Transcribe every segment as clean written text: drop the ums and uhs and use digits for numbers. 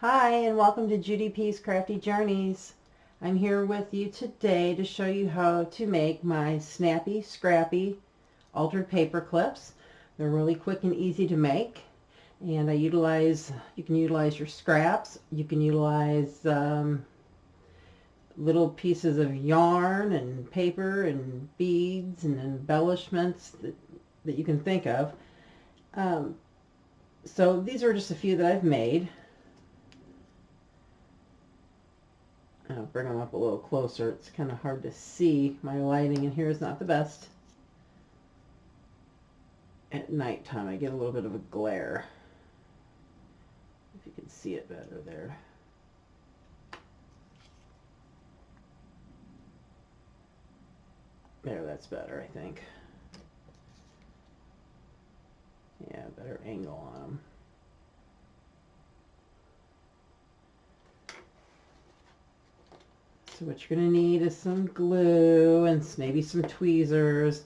Hi, and welcome to Judy P's Crafty Journeys. I'm here with you today to show you how to make my Snappy Scrappy altered paper clips. They're really quick and easy to make, and you can utilize your scraps. You can utilize little pieces of yarn and paper and beads and embellishments that you can think of. So these are just a few that I've made. I'll bring them up a little closer. It's kind of hard to see. My lighting in here is not the best. At nighttime I get a little bit of a glare. If you can see it better there. There, that's better, I think. Yeah, better angle on them. So what you're going to need is some glue and maybe some tweezers,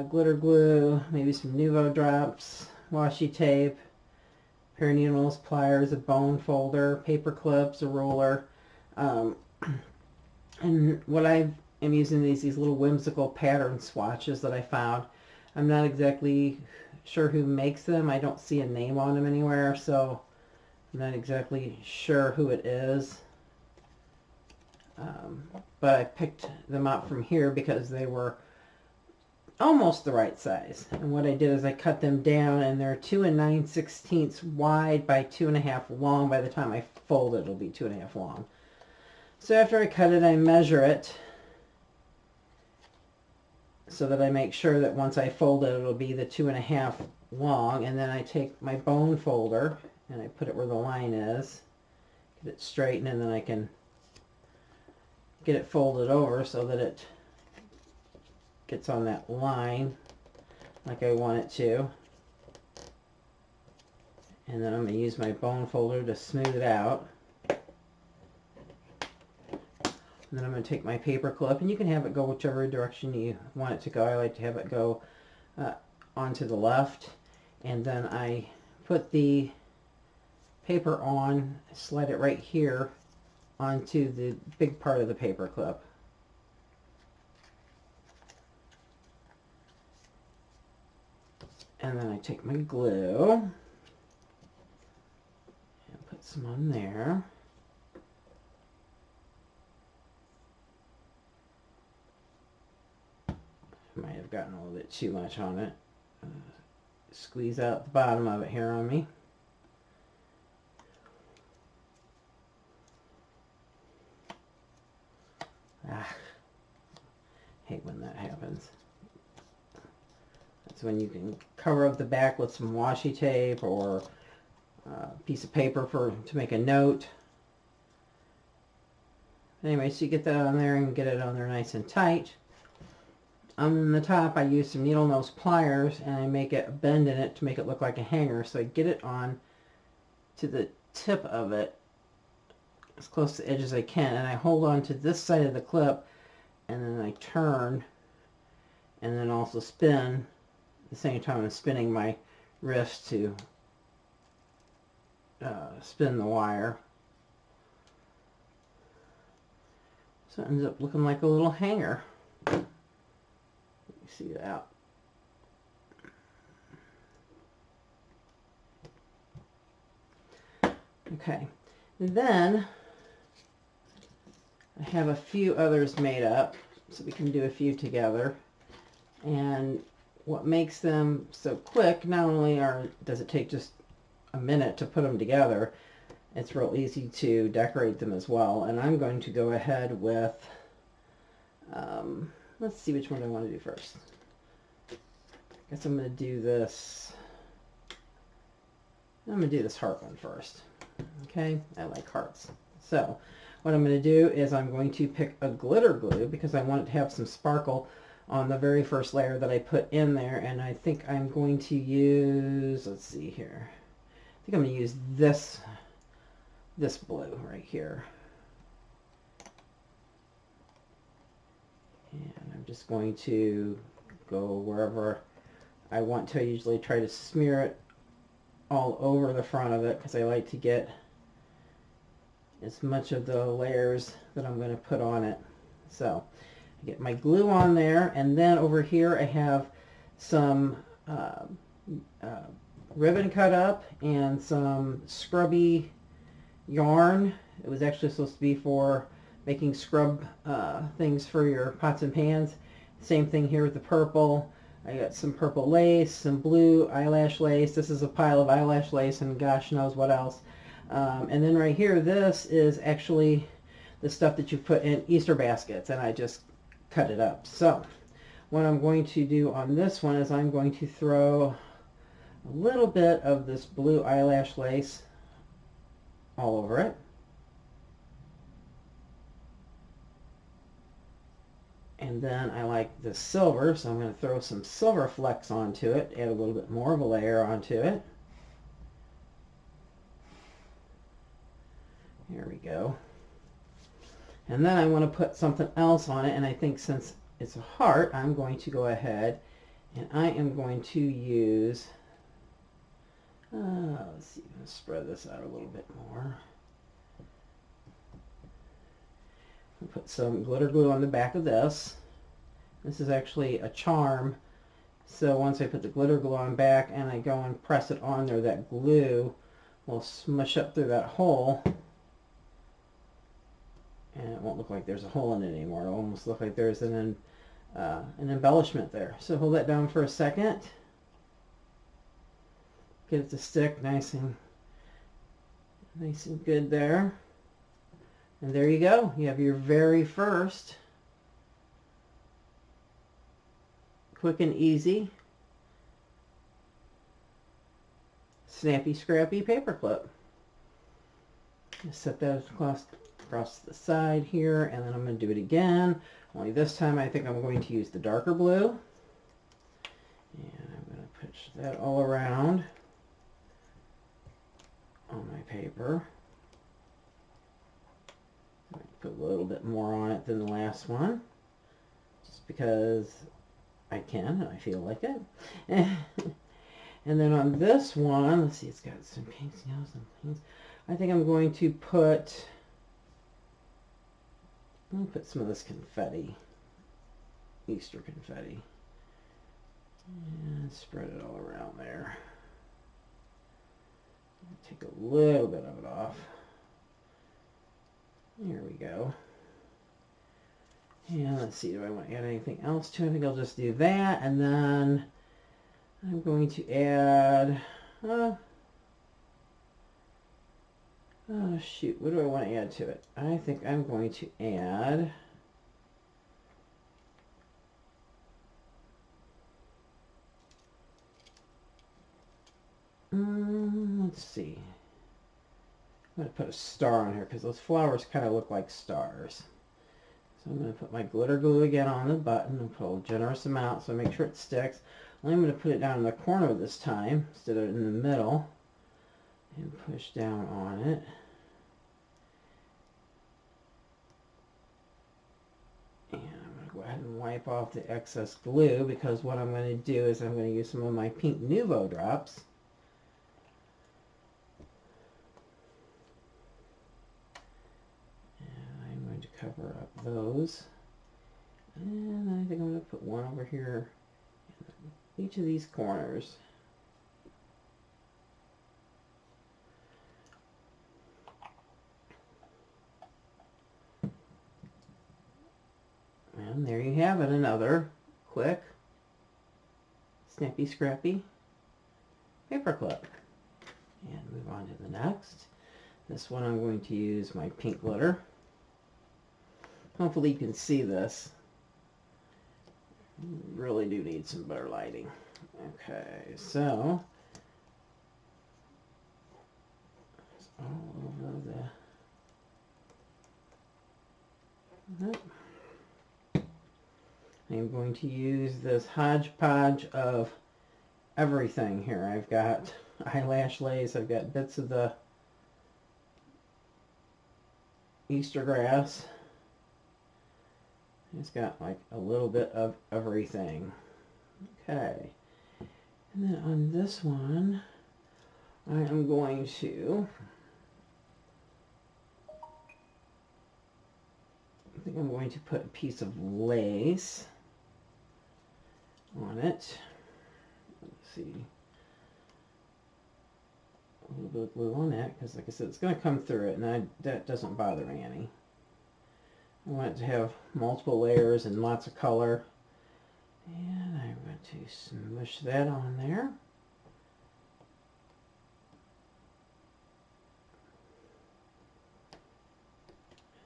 glitter glue, maybe some Nuvo drops, washi tape, a pair of needles, pliers, a bone folder, paper clips, a ruler. And what I am using these little whimsical pattern swatches that I found. I'm not exactly sure who makes them. I don't see a name on them anywhere, so I'm not exactly sure who it is. But I picked them up from here because they were almost the right size. And what I did is I cut them down, and they're 2 9/16 wide by 2.5 long. By the time I fold it, it'll be 2.5 long. So after I cut it, I measure it so that I make sure that once I fold it, it'll be the 2.5 long. And then I take my bone folder and I put it where the line is, get it straightened, and then I can get it folded over so that it gets on that line like I want it to. And then I'm going to use my bone folder to smooth it out. And then I'm going to take my paper clip, and you can have it go whichever direction you want it to go. I like to have it go onto the left. And then I put the paper on, slide it right here onto the big part of the paper clip. And then I take my glue and put some on there. Might have gotten a little bit too much on it. Squeeze out the bottom of it here on me. Hate when that happens. That's when you can cover up the back with some washi tape or a piece of paper to make a note. Anyway, so you get that on there and get it on there nice and tight. On the top, I use some needle nose pliers, and I make a bend in it to make it look like a hanger. So I get it on to the tip of it as close to the edge as I can, and I hold on to this side of the clip, and then I turn and then also spin at the same time I'm spinning my wrist to spin the wire. So it ends up looking like a little hanger. Let me see that. Okay, and then I have a few others made up, so we can do a few together. And what makes them so quick, not only does it take just a minute to put them together, it's real easy to decorate them as well. And I'm going to go ahead with, let's see which one I want to do first. I guess I'm going to do this. I'm going to do this heart one first. Okay, I like hearts. So what I'm going to do is I'm going to pick a glitter glue because I want it to have some sparkle on the very first layer that I put in there. And I think I'm going to use, let's see here, I think I'm going to use this blue right here. And I'm just going to go wherever I want to. I usually try to smear it all over the front of it because I like to get as much of the layers that I'm going to put on it. So I get my glue on there, and then over here I have some ribbon cut up and some scrubby yarn. It was actually supposed to be for making scrub things for your pots and pans. Same thing here with the purple. I got some purple lace, some blue eyelash lace. This is a pile of eyelash lace and gosh knows what else. And then right here, this is actually the stuff that you put in Easter baskets, and I just cut it up. So what I'm going to do on this one is I'm going to throw a little bit of this blue eyelash lace all over it. And then I like the silver, so I'm going to throw some silver flecks onto it, add a little bit more of a layer onto it. There we go. And then I want to put something else on it, and I think since it's a heart, I'm going to go ahead and I am going to use, let's see, I'm going to spread this out a little bit more. I'll put some glitter glue on the back of this. This is actually a charm, so once I put the glitter glue on back and I go and press it on there, that glue will smush up through that hole, and it won't look like there's a hole in it anymore. It'll almost look like there's an embellishment there. So hold that down for a second. Get it to stick nice and good there. And there you go. You have your very first quick and easy Snappy Scrappy paperclip. Just set that across the side here, and then I'm going to do it again. Only this time I think I'm going to use the darker blue. And I'm going to push that all around on my paper. Put a little bit more on it than the last one, just because I can and I feel like it. And then on this one, let's see, it's got some pinks, yellows, and pinks. I think I'm going to put, some of this confetti, Easter confetti, and spread it all around there. Take a little bit of it off. There we go. And let's see, do I want to add anything else to it? I think I'll just do that, and then I'm going to add, oh shoot, what do I want to add to it? I think I'm going to add, let's see. I'm going to put a star on here because those flowers kind of look like stars. So I'm going to put my glitter glue again on the button and put a generous amount so make sure it sticks. I'm going to put it down in the corner this time instead of in the middle and push down on it. And I'm going to go ahead and wipe off the excess glue because what I'm going to do is I'm going to use some of my pink Nuvo drops. Cover up those, and I think I'm going to put one over here in each of these corners. And there you have it, another quick Snappy Scrappy paperclip. And move on to the next. This one I'm going to use my pink glitter. Hopefully you can see this. Really do need some better lighting. Okay, so it's all over the. I'm going to use this hodgepodge of everything here. I've got eyelash lace. I've got bits of the Easter grass. It's got like a little bit of everything. Okay. And then on this one, I am going to going to put a piece of lace on it. Let's see. A little bit of glue on that because, like I said, it's going to come through it, and that doesn't bother me any. I want it to have multiple layers and lots of color. And I'm going to smush that on there.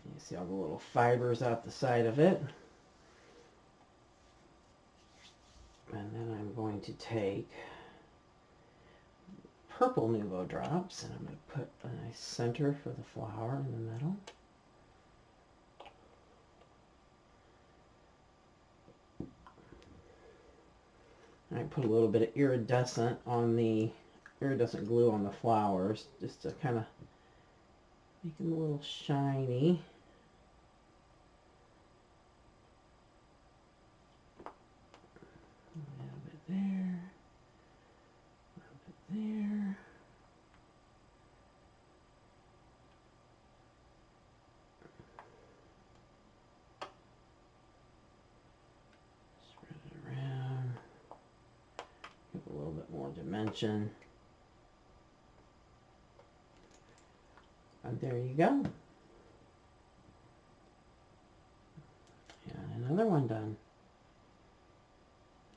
You see all the little fibers out the side of it. And then I'm going to take purple Nuvo drops, and I'm going to put a nice center for the flower in the middle. I put a little bit of iridescent glue on the flowers just to kind of make them a little shiny. A little bit there, a little bit there. Spread it around. Give a little bit more dimension. And there you go. And another one done.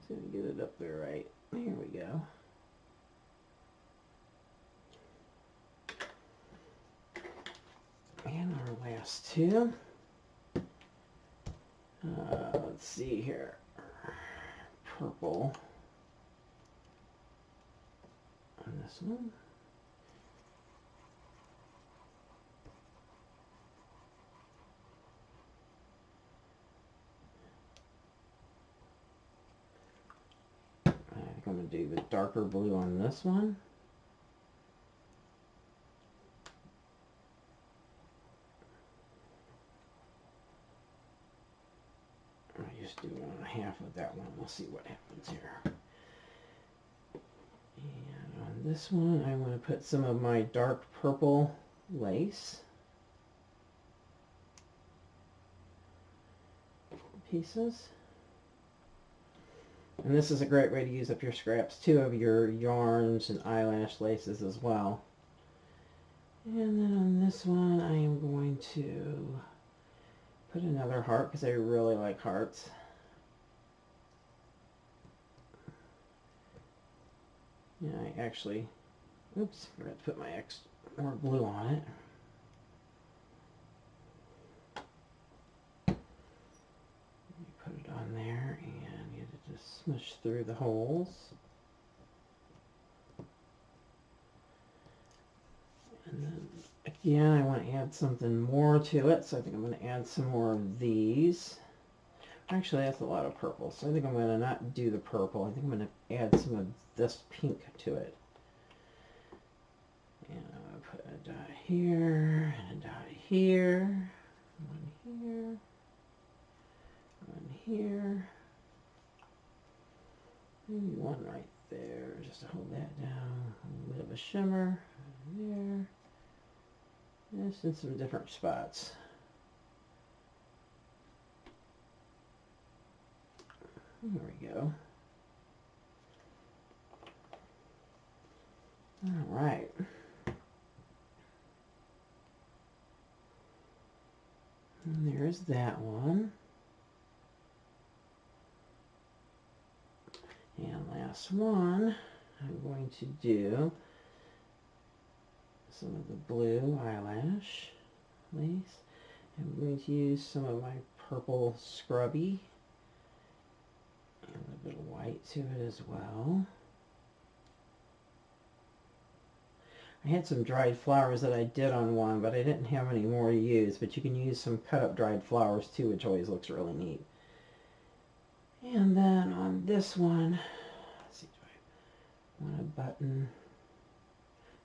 See if we get it up there right. Here we go. And our last two. Let's see here. Purple on this one. I'm going to do the darker blue on this one. I just do 1.5 of that one. We'll see what happens here. And on this one, I want to put some of my dark purple lace pieces. And this is a great way to use up your scraps too, of your yarns and eyelash laces as well. And then on this one, I am going to put another heart because I really like hearts. Yeah, I actually, oops, forgot to put my more glue on it. Put it on there and you just smush through the holes. And then again, I want to add something more to it, so I think I'm going to add some more of these. Actually, that's a lot of purple, so I think I'm going to not do the purple. I think I'm going to add some of this pink to it. And I'm going to put a dot here, and a dot here, one here, one here, maybe one right there, just to hold that down. A little bit of a shimmer there. Just in some different spots. There we go. All right. And there's that one. And last one, I'm going to do some of the blue eyelash lace. I'm going to use some of my purple scrubby. And a little bit of white to it as well. I had some dried flowers that I did on one, but I didn't have any more to use. But you can use some cut up dried flowers too, which always looks really neat. And then on this one, let's see, do I want a button?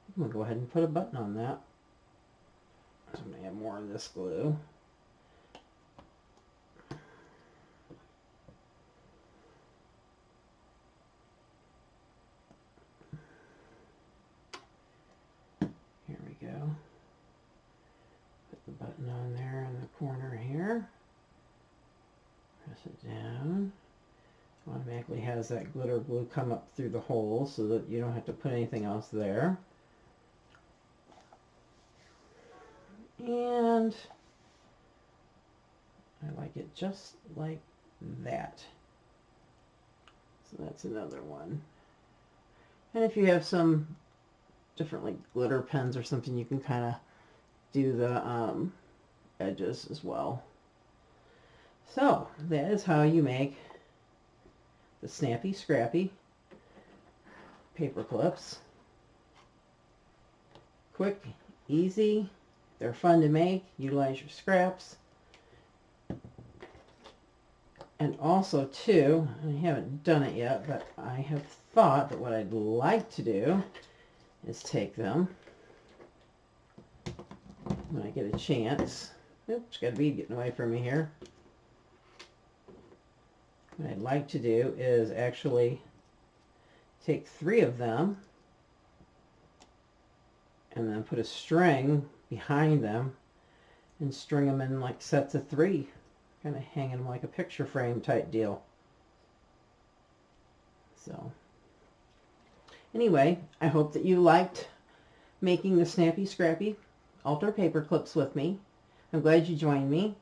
I'm going to go ahead and put a button on that. So I'm going to add more of this glue. Here we go. Put the button on there in the corner here. press it down. Automatically has that glitter glue come up through the hole so that you don't have to put anything else there. And I like it just like that. So that's another one. And if you have some different like glitter pens or something, you can kind of do the edges as well. So that is how you make the Snappy Scrappy paper clips. Quick, easy, they're fun to make. Utilize your scraps. And also too, I haven't done it yet, but I have thought that what I'd like to do is take them when I get a chance. Oops, got a bead getting away from me here. What I'd like to do is actually take 3 of them and then put a string behind them and string them in like sets of 3, kind of hanging them like a picture frame type deal. So anyway, I hope that you liked making the Snappy Scrappy altar paper clips with me. I'm glad you joined me.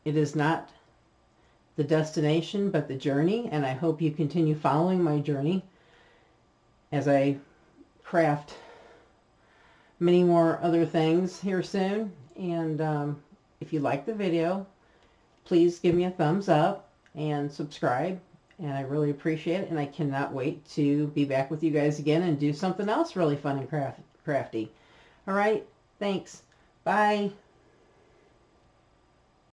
It is not the destination, but the journey, and I hope you continue following my journey as I craft many more other things here soon. And if you like the video, please give me a thumbs up and subscribe, and I really appreciate it, and I cannot wait to be back with you guys again and do something else really fun and crafty. All right, thanks. Bye.